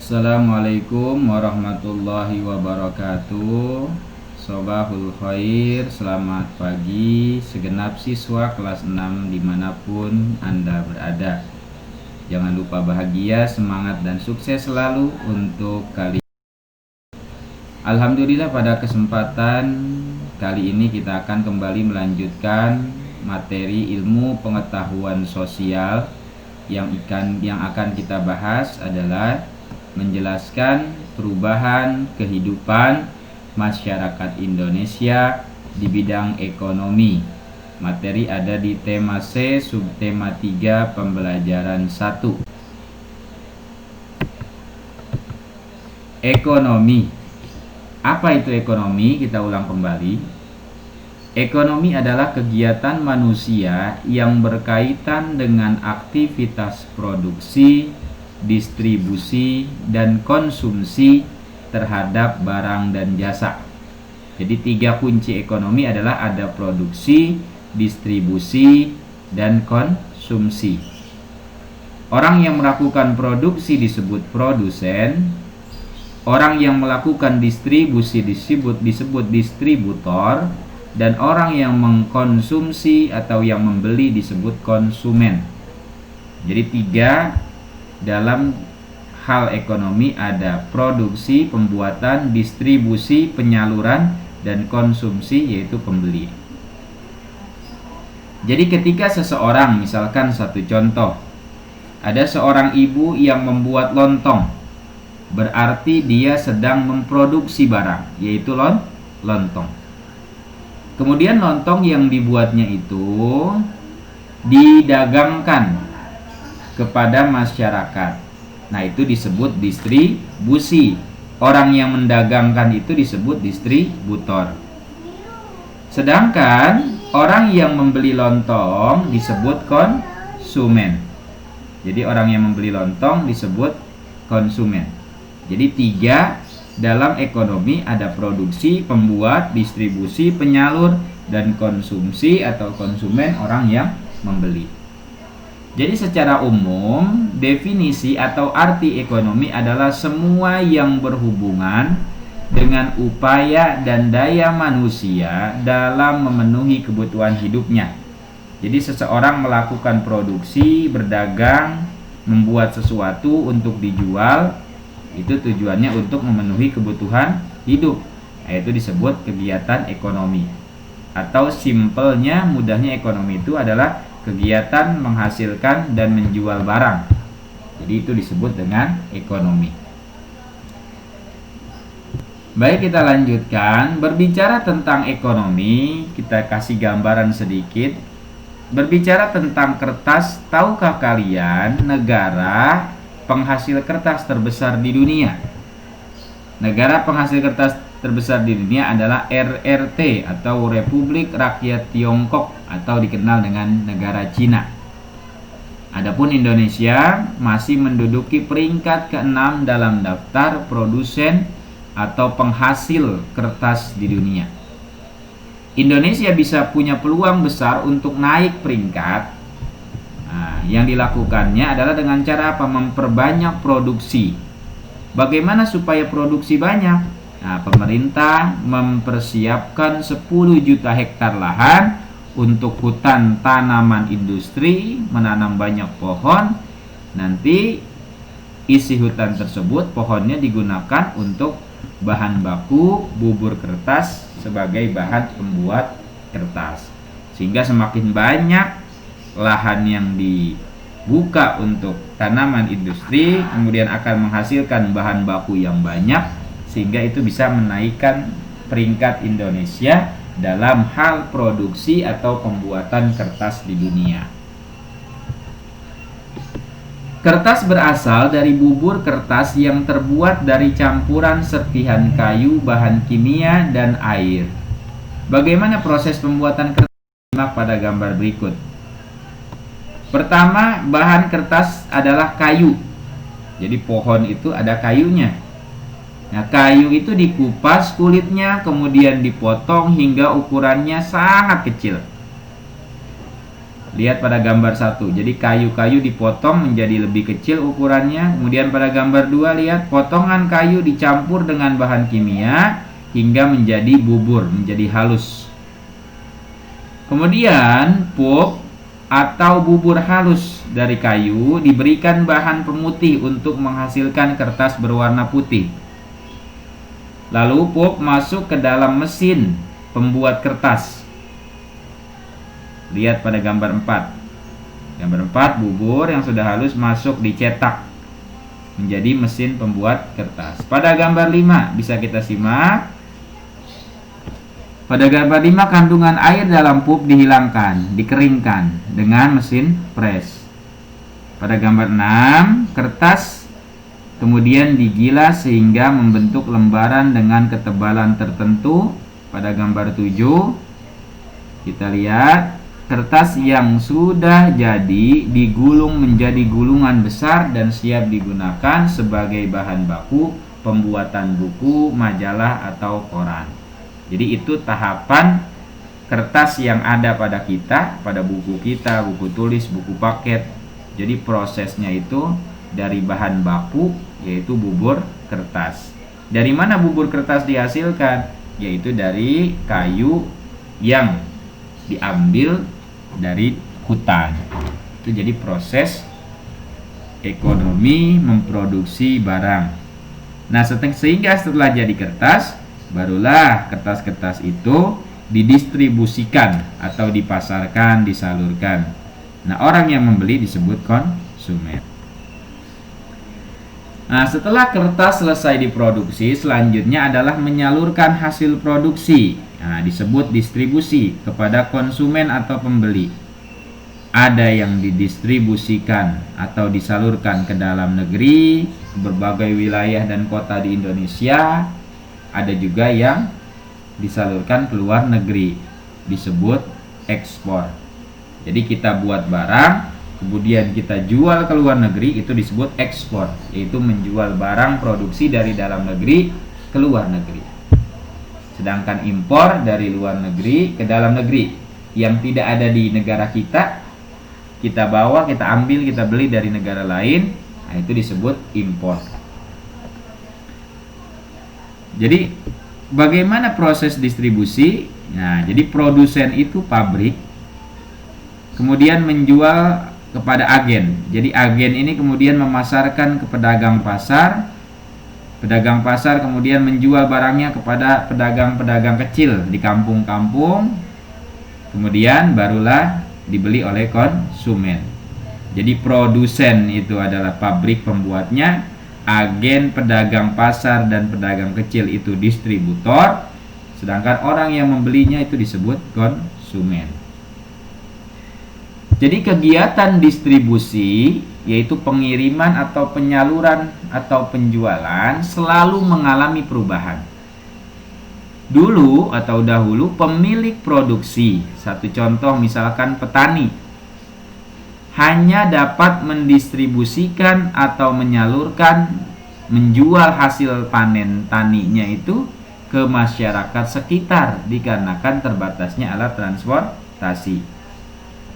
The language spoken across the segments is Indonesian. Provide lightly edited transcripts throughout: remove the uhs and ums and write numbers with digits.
Assalamualaikum warahmatullahi wabarakatuh. Sobahul khair, selamat pagi segenap siswa kelas 6 dimanapun Anda berada. Jangan lupa bahagia, semangat dan sukses selalu untuk kalian. Alhamdulillah, pada kesempatan kali ini kita akan kembali melanjutkan materi ilmu pengetahuan sosial. Yang akan kita bahas adalah menjelaskan perubahan kehidupan masyarakat Indonesia di bidang ekonomi. Materi ada di tema C, subtema 3, pembelajaran 1. Ekonomi. Apa itu ekonomi? Kita ulang kembali. Ekonomi adalah kegiatan manusia yang berkaitan dengan aktivitas produksi, distribusi, dan konsumsi terhadap barang dan jasa. Jadi 3 kunci ekonomi adalah ada produksi, distribusi, dan konsumsi. Orang yang melakukan produksi disebut produsen, orang yang melakukan distribusi disebut distributor, dan orang yang mengkonsumsi atau yang membeli disebut konsumen. Jadi 3 dalam hal ekonomi ada produksi, pembuatan, distribusi, penyaluran, dan konsumsi, yaitu pembeli. Jadi ketika seseorang, misalkan satu contoh, ada seorang ibu yang membuat lontong, berarti dia sedang memproduksi barang, yaitu lontong. Kemudian lontong yang dibuatnya itu didagangkan kepada masyarakat. Nah, itu disebut distribusi. Orang yang mendagangkan itu disebut distributor. Sedangkan orang yang membeli lontong disebut konsumen. Jadi orang yang membeli lontong disebut konsumen. Jadi 3 dalam ekonomi ada produksi, pembuat, distribusi, penyalur, dan konsumsi atau konsumen, orang yang membeli. Jadi secara umum, definisi atau arti ekonomi adalah semua yang berhubungan dengan upaya dan daya manusia dalam memenuhi kebutuhan hidupnya. Jadi seseorang melakukan produksi, berdagang, membuat sesuatu untuk dijual, itu tujuannya untuk memenuhi kebutuhan hidup. Itu disebut kegiatan ekonomi. Atau simpelnya, mudahnya, ekonomi itu adalah kegiatan menghasilkan dan menjual barang. Jadi itu disebut dengan ekonomi. Baik, kita lanjutkan. Berbicara tentang ekonomi, kita kasih gambaran sedikit. Berbicara tentang kertas, tahukah kalian negara penghasil kertas terbesar di dunia? Negara penghasil kertas terbesar di dunia adalah RRT atau Republik Rakyat Tiongkok atau dikenal dengan negara Cina. Adapun Indonesia masih menduduki peringkat ke-6 dalam daftar produsen atau penghasil kertas di dunia. Indonesia bisa punya peluang besar untuk naik peringkat. Yang dilakukannya adalah dengan cara apa? Memperbanyak produksi. Bagaimana supaya produksi banyak? Pemerintah mempersiapkan 10 juta hektar lahan untuk hutan tanaman industri, menanam banyak pohon. Nanti isi hutan tersebut, pohonnya digunakan untuk bahan baku bubur kertas sebagai bahan pembuat kertas. Sehingga semakin banyak lahan yang dibuka untuk tanaman industri, kemudian akan menghasilkan bahan baku yang banyak, sehingga itu bisa menaikkan peringkat Indonesia dalam hal produksi atau pembuatan kertas di dunia. Kertas berasal dari bubur kertas yang terbuat dari campuran serpihan kayu, bahan kimia, dan air. Bagaimana proses pembuatan kertas? Simak pada gambar berikut. Pertama, bahan kertas adalah kayu. Jadi pohon itu ada kayunya. Nah, kayu itu dikupas kulitnya, kemudian dipotong hingga ukurannya sangat kecil. Lihat pada gambar 1. Jadi kayu-kayu dipotong menjadi lebih kecil ukurannya. Kemudian pada gambar 2 lihat potongan kayu dicampur dengan bahan kimia hingga menjadi bubur, menjadi halus. Kemudian pulp atau bubur halus dari kayu diberikan bahan pemutih untuk menghasilkan kertas berwarna putih. Lalu pulp masuk ke dalam mesin pembuat kertas. Lihat pada gambar 4. Gambar 4, bubur yang sudah halus masuk dicetak menjadi mesin pembuat kertas. Pada gambar 5 bisa kita simak. Pada gambar 5 kandungan air dalam pulp dihilangkan, dikeringkan dengan mesin press. Pada gambar 6, kertas kemudian digilas sehingga membentuk lembaran dengan ketebalan tertentu. Pada gambar 7 kita lihat kertas yang sudah jadi digulung menjadi gulungan besar dan siap digunakan sebagai bahan baku pembuatan buku, majalah, atau koran. Jadi itu tahapan kertas yang ada pada kita, pada buku kita, buku tulis, buku paket. Jadi prosesnya itu dari bahan baku, yaitu bubur kertas. Dari mana bubur kertas dihasilkan? Yaitu dari kayu yang diambil dari hutan. Itu jadi proses ekonomi memproduksi barang. Nah, sehingga setelah jadi kertas, barulah kertas-kertas itu didistribusikan atau dipasarkan, disalurkan. Nah, orang yang membeli disebut konsumen. Nah, setelah kertas selesai diproduksi, selanjutnya adalah menyalurkan hasil produksi. Nah, disebut distribusi kepada konsumen atau pembeli. Ada yang didistribusikan atau disalurkan ke dalam negeri, ke berbagai wilayah dan kota di Indonesia. Ada juga yang disalurkan ke luar negeri, disebut ekspor. Jadi kita buat barang, kemudian kita jual ke luar negeri, itu disebut ekspor, yaitu menjual barang produksi dari dalam negeri ke luar negeri. Sedangkan impor dari luar negeri ke dalam negeri yang tidak ada di negara kita, kita bawa, kita ambil, kita beli dari negara lain, nah itu disebut impor. Jadi bagaimana proses distribusi? Nah, jadi produsen itu pabrik, kemudian menjual kepada agen. Jadi agen ini kemudian memasarkan ke pedagang pasar. Pedagang pasar kemudian menjual barangnya kepada pedagang-pedagang kecil di kampung-kampung. Kemudian barulah dibeli oleh konsumen. Jadi produsen itu adalah pabrik pembuatnya, agen, pedagang pasar, dan pedagang kecil itu distributor, sedangkan orang yang membelinya itu disebut konsumen. Jadi kegiatan distribusi, yaitu pengiriman atau penyaluran atau penjualan, selalu mengalami perubahan. Dulu atau dahulu pemilik produksi, satu contoh misalkan petani, hanya dapat mendistribusikan atau menyalurkan, menjual hasil panen taninya itu ke masyarakat sekitar dikarenakan terbatasnya alat transportasi.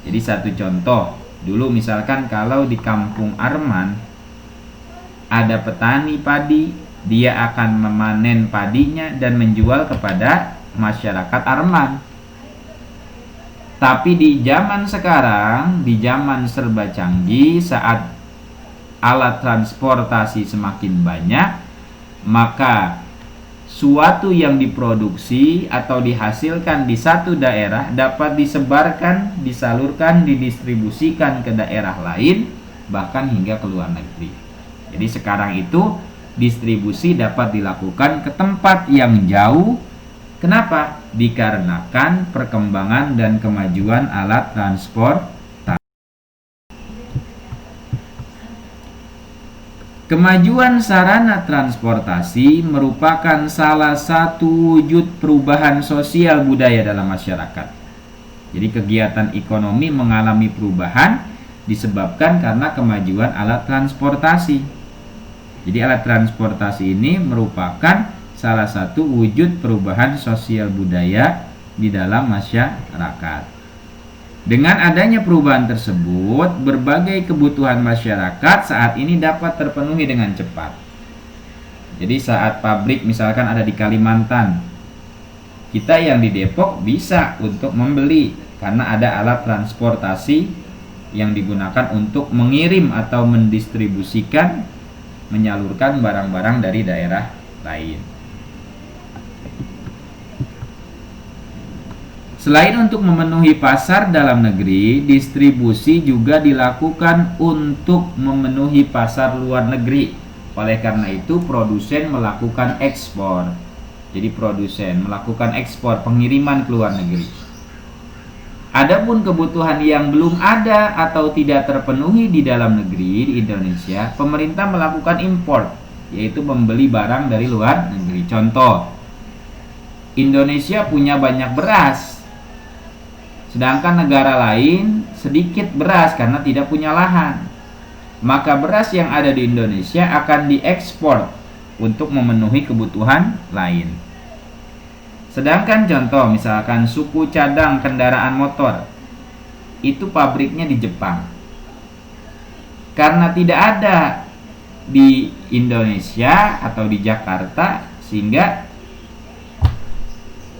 Jadi satu contoh, dulu misalkan kalau di kampung Arman ada petani padi, dia akan memanen padinya dan menjual kepada masyarakat Arman. Tapi di zaman sekarang, di zaman serba canggih, saat alat transportasi semakin banyak, maka suatu yang diproduksi atau dihasilkan di satu daerah dapat disebarkan, disalurkan, didistribusikan ke daerah lain, bahkan hingga ke luar negeri. Jadi sekarang itu distribusi dapat dilakukan ke tempat yang jauh. Kenapa? Dikarenakan perkembangan dan kemajuan alat transportasi. Kemajuan sarana transportasi merupakan salah satu wujud perubahan sosial budaya dalam masyarakat. Jadi kegiatan ekonomi mengalami perubahan disebabkan karena kemajuan alat transportasi. Jadi alat transportasi ini merupakan salah satu wujud perubahan sosial budaya di dalam masyarakat. Dengan adanya perubahan tersebut, berbagai kebutuhan masyarakat saat ini dapat terpenuhi dengan cepat. Jadi saat pabrik misalkan ada di Kalimantan, kita yang di Depok bisa untuk membeli karena ada alat transportasi yang digunakan untuk mengirim atau mendistribusikan, menyalurkan barang-barang dari daerah lain. Selain untuk memenuhi pasar dalam negeri, distribusi juga dilakukan untuk memenuhi pasar luar negeri. Oleh karena itu, produsen melakukan ekspor. Jadi produsen melakukan ekspor, pengiriman ke luar negeri. Adapun kebutuhan yang belum ada atau tidak terpenuhi di dalam negeri di Indonesia, pemerintah melakukan impor, yaitu membeli barang dari luar negeri. Contoh, Indonesia punya banyak beras, sedangkan negara lain sedikit beras karena tidak punya lahan. Maka beras yang ada di Indonesia akan diekspor untuk memenuhi kebutuhan lain. Sedangkan contoh misalkan suku cadang kendaraan motor, itu pabriknya di Jepang. Karena tidak ada di Indonesia atau di Jakarta, sehingga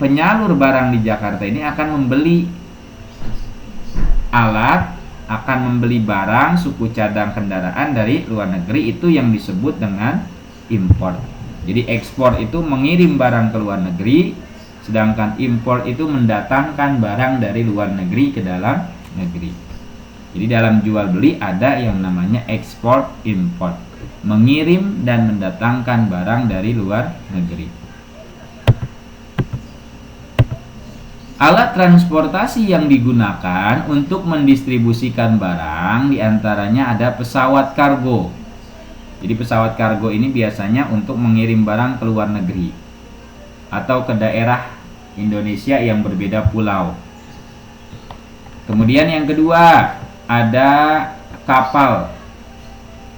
penyalur barang di Jakarta ini akan membeli alat, akan membeli barang suku cadang kendaraan dari luar negeri. Itu yang disebut dengan impor. Jadi ekspor itu mengirim barang ke luar negeri, sedangkan impor itu mendatangkan barang dari luar negeri ke dalam negeri. Jadi dalam jual beli ada yang namanya ekspor impor, mengirim dan mendatangkan barang dari luar negeri. Alat transportasi yang digunakan untuk mendistribusikan barang diantaranya ada pesawat kargo. Jadi pesawat kargo ini biasanya untuk mengirim barang ke luar negeri atau ke daerah Indonesia yang berbeda pulau. Kemudian yang kedua ada kapal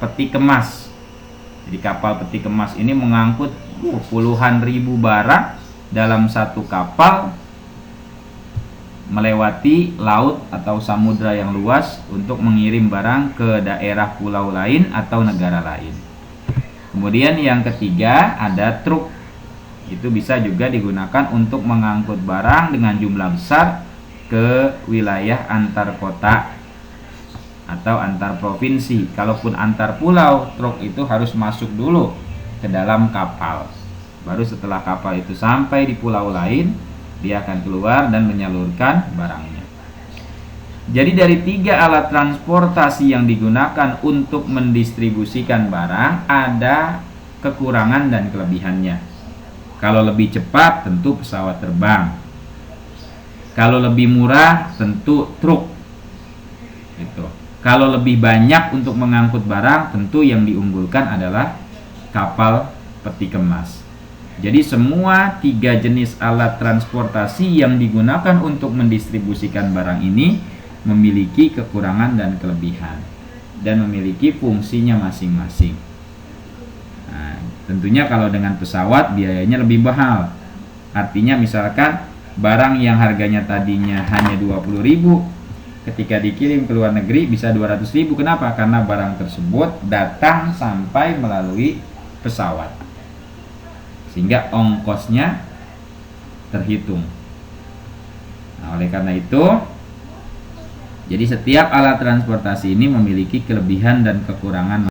peti kemas. Jadi kapal peti kemas ini mengangkut puluhan ribu barang dalam satu kapal, melewati laut atau samudra yang luas untuk mengirim barang ke daerah pulau lain atau negara lain. Kemudian yang ketiga ada truk. Itu bisa juga digunakan untuk mengangkut barang dengan jumlah besar ke wilayah antar kota atau antar provinsi. Kalaupun antar pulau, truk itu harus masuk dulu ke dalam kapal. Baru setelah kapal itu sampai di pulau lain, dia akan keluar dan menyalurkan barangnya. Jadi dari 3 alat transportasi yang digunakan untuk mendistribusikan barang, ada kekurangan dan kelebihannya. Kalau lebih cepat tentu pesawat terbang. Kalau lebih murah tentu truk. Gitu. Kalau lebih banyak untuk mengangkut barang, tentu yang diunggulkan adalah kapal peti kemas. Jadi semua 3 jenis alat transportasi yang digunakan untuk mendistribusikan barang ini memiliki kekurangan dan kelebihan dan memiliki fungsinya masing-masing. Nah, tentunya kalau dengan pesawat biayanya lebih mahal. Artinya misalkan barang yang harganya tadinya hanya 20.000, ketika dikirim ke luar negeri bisa 200.000. Kenapa? Karena barang tersebut datang sampai melalui pesawat, sehingga ongkosnya terhitung. Nah, oleh karena itu, jadi setiap alat transportasi ini memiliki kelebihan dan kekurangan